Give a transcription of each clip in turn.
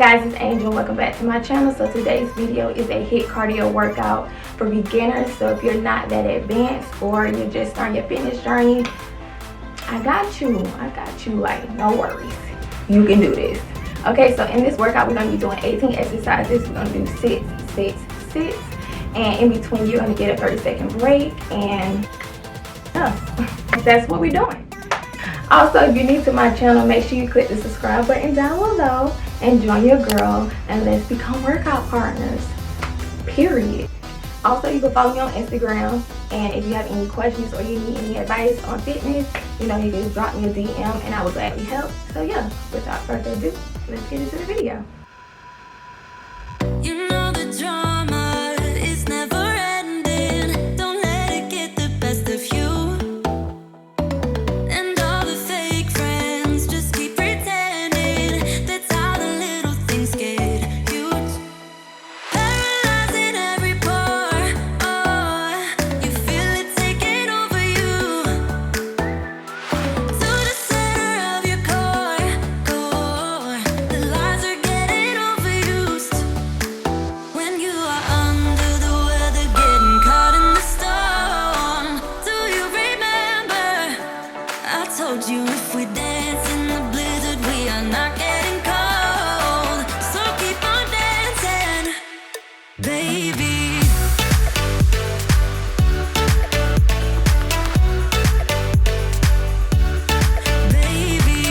guys, it's Angel. Welcome back to my channel. So today's video is a HIIT cardio workout for beginners. So if you're not that advanced or you're just starting your fitness journey, I got you. Like, no worries. You can do this. Okay, so in this workout, we're going to be doing 18 exercises. We're going to do sits. And in between, you're going to get a 30-second break. And that's what we're doing. Also, if you're new to my channel, make sure you click the subscribe button down below and join your girl and let's become workout partners, period. Also, you can follow me on Instagram, and if you have any questions or you need any advice on fitness, you know, you can just drop me a DM and I will gladly help. So yeah, without further ado, let's get into the video. You know the drama is never ending. Don't let it get the best of you. And all the fake friends just keep pretending. That's how the little things get huge. Paralyzing every pore. Oh, you feel it taking over you. To the center of your core. The lies are getting overused. When you are under the weather, getting caught in the storm. Do you remember? I told you if we dance in the blizzard, we are not getting cold. So keep on dancing, baby. Baby. Baby.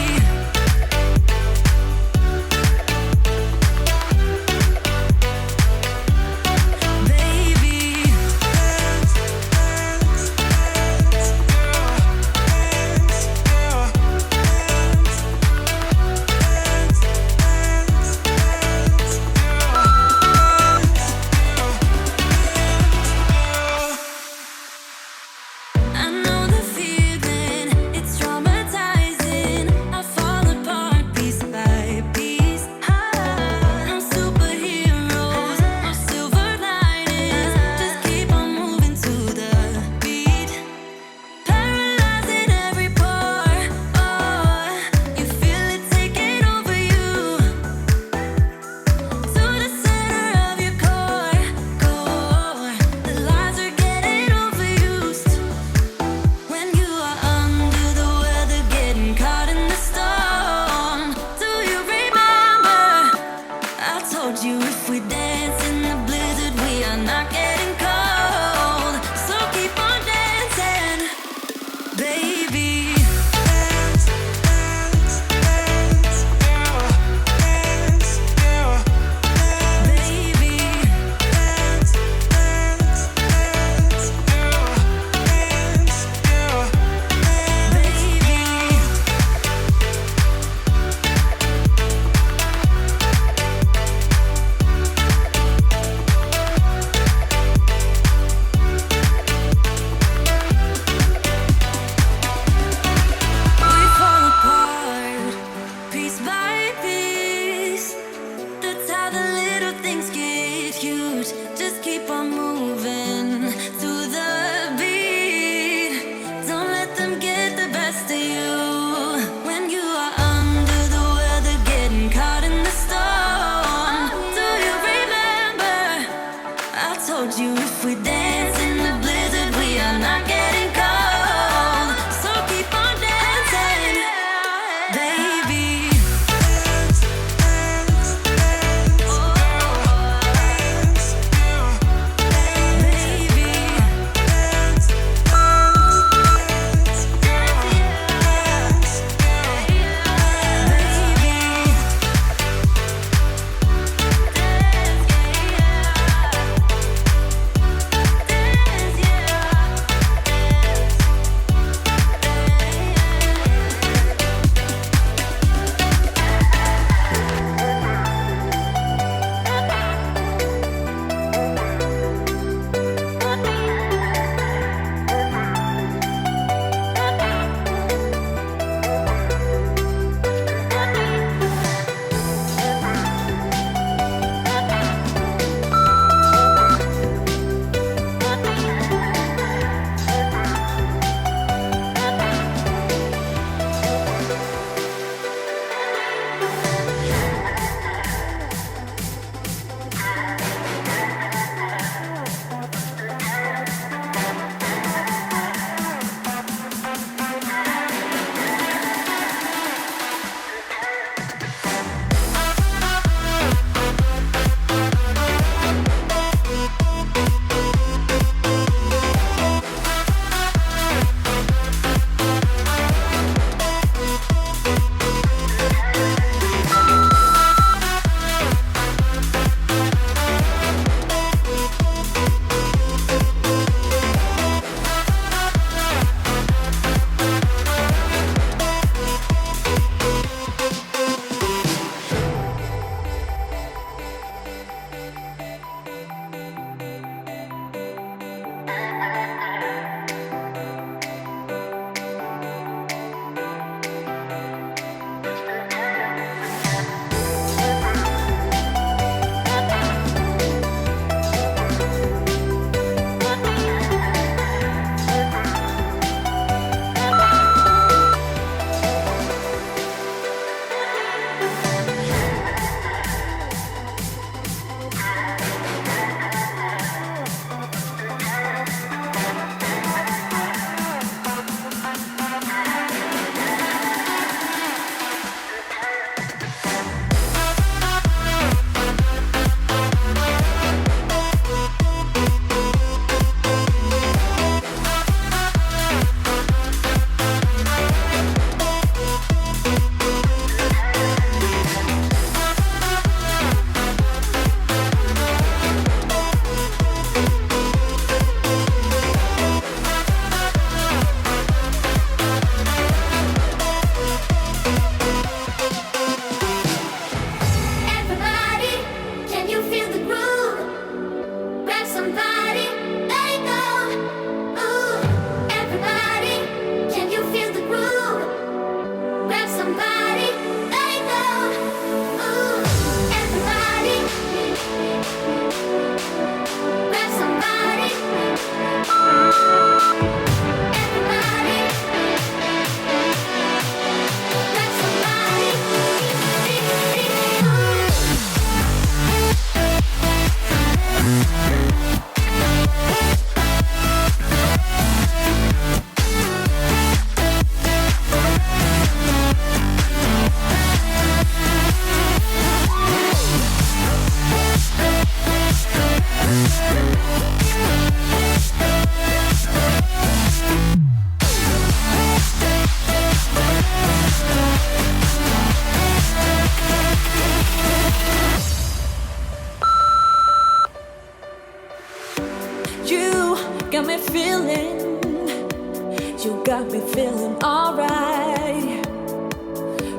feeling alright.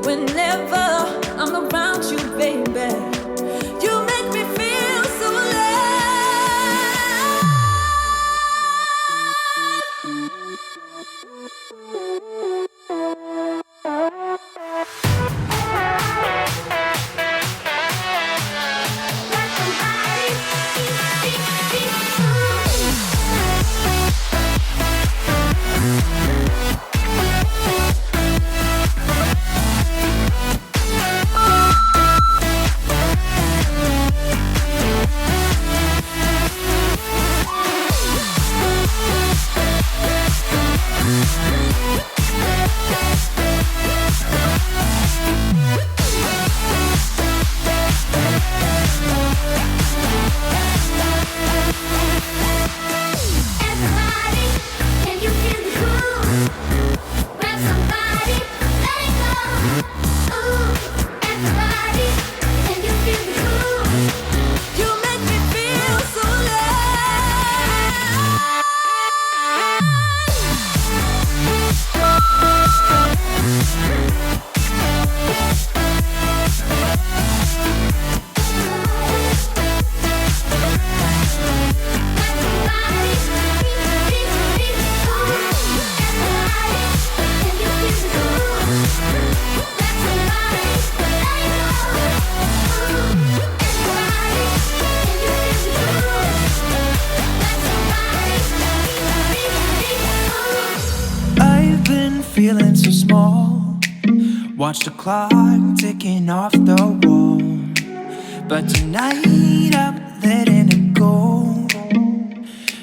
Whenever I'm around you, baby, you make me feel so feeling so small. Watch the clock ticking off the wall. But tonight I'm letting it go.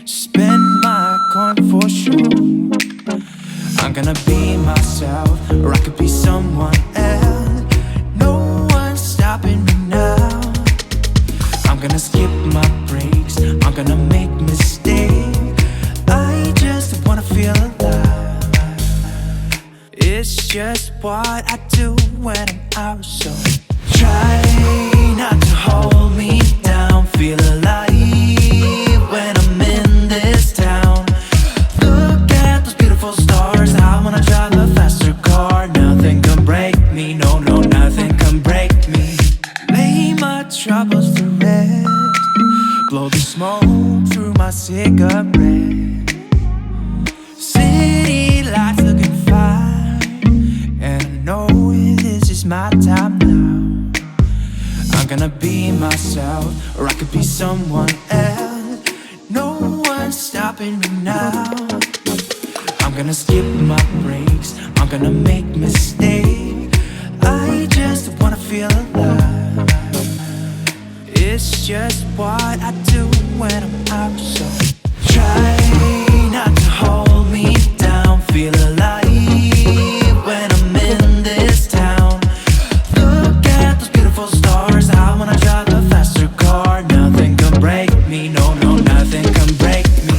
Spend my coin for sure. I'm gonna be myself, or I could be someone else. No one's stopping me now. I'm gonna skip my breaks, I'm gonna make mistakes. I just wanna feel alive. It's just what I do when I'm out, so try not to hold me down. Feel alive when I'm in this town. Look at those beautiful stars. I wanna drive a faster car. Nothing can break me, no, no, nothing can break me. Lay my troubles to rest. Blow the smoke through my cigarette. City lights looking fine, and I know this is my time now. I'm gonna be myself, or I could be someone else. No one's stopping me now. I'm gonna skip my breaks, I'm gonna make mistakes. I just wanna feel alive. It's just what I do when I'm out, so try not to hold me down. Feel alive when I'm in this town. Look at those beautiful stars. I wanna drive a faster car. Nothing can break me, no, no, nothing can break me.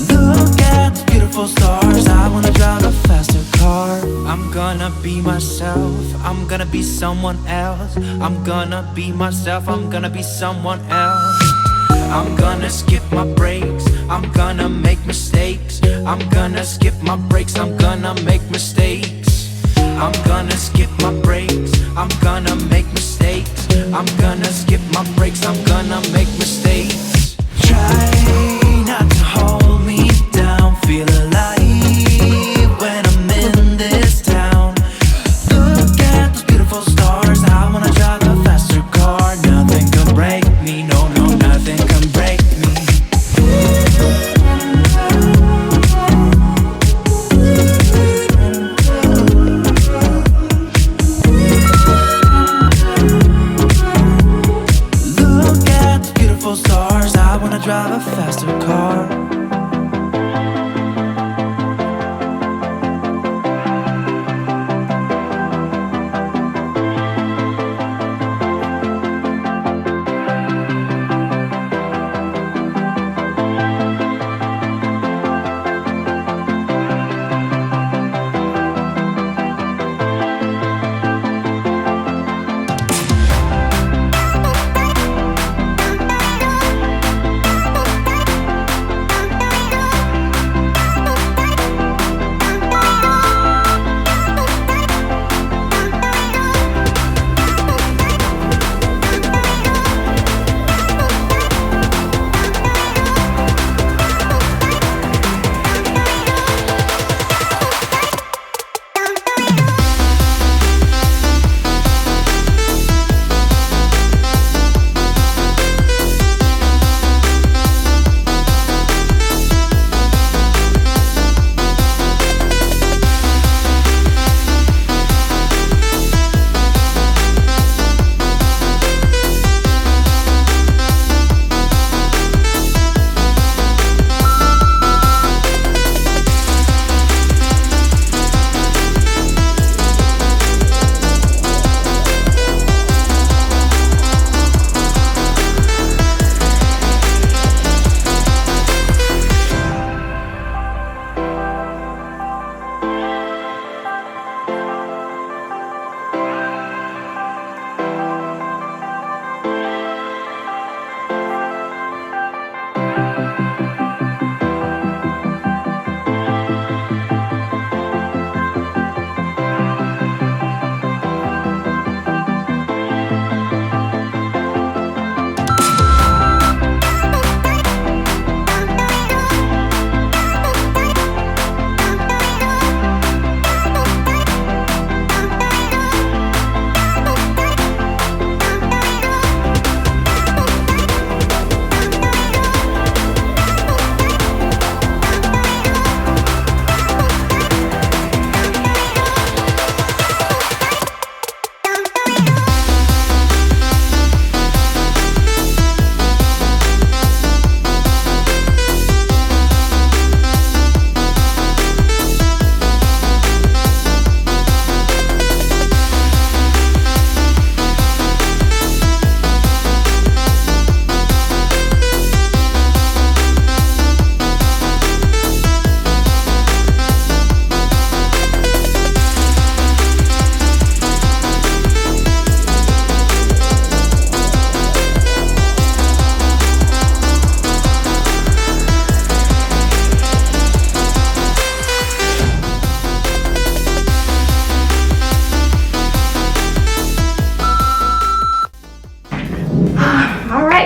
Look at those beautiful stars. I wanna drive a faster car. I'm gonna be myself, I'm gonna be someone else. I'm gonna be myself, I'm gonna be someone else. I'm gonna skip my breaks, I'm gonna make mistakes. I'm gonna skip my breaks, I'm gonna make mistakes. I'm gonna skip my breaks, I'm gonna make mistakes. I'm gonna skip my breaks, I'm gonna make mistakes. Try not to hold me down. Feel alive when I'm in this town. Look at those beautiful stars. I wanna drive a faster car. Nothing can break me, no, no, nothing can break me. Look at those beautiful stars. I wanna drive a faster car.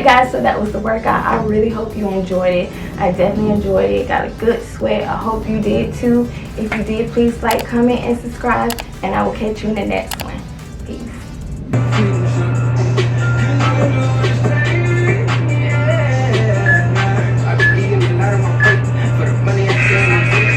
guys, so that was the workout. I really hope you enjoyed it. I definitely enjoyed it. Got a good sweat. I hope you did too. If you did, please like, comment, and subscribe, and I will catch you in the next one.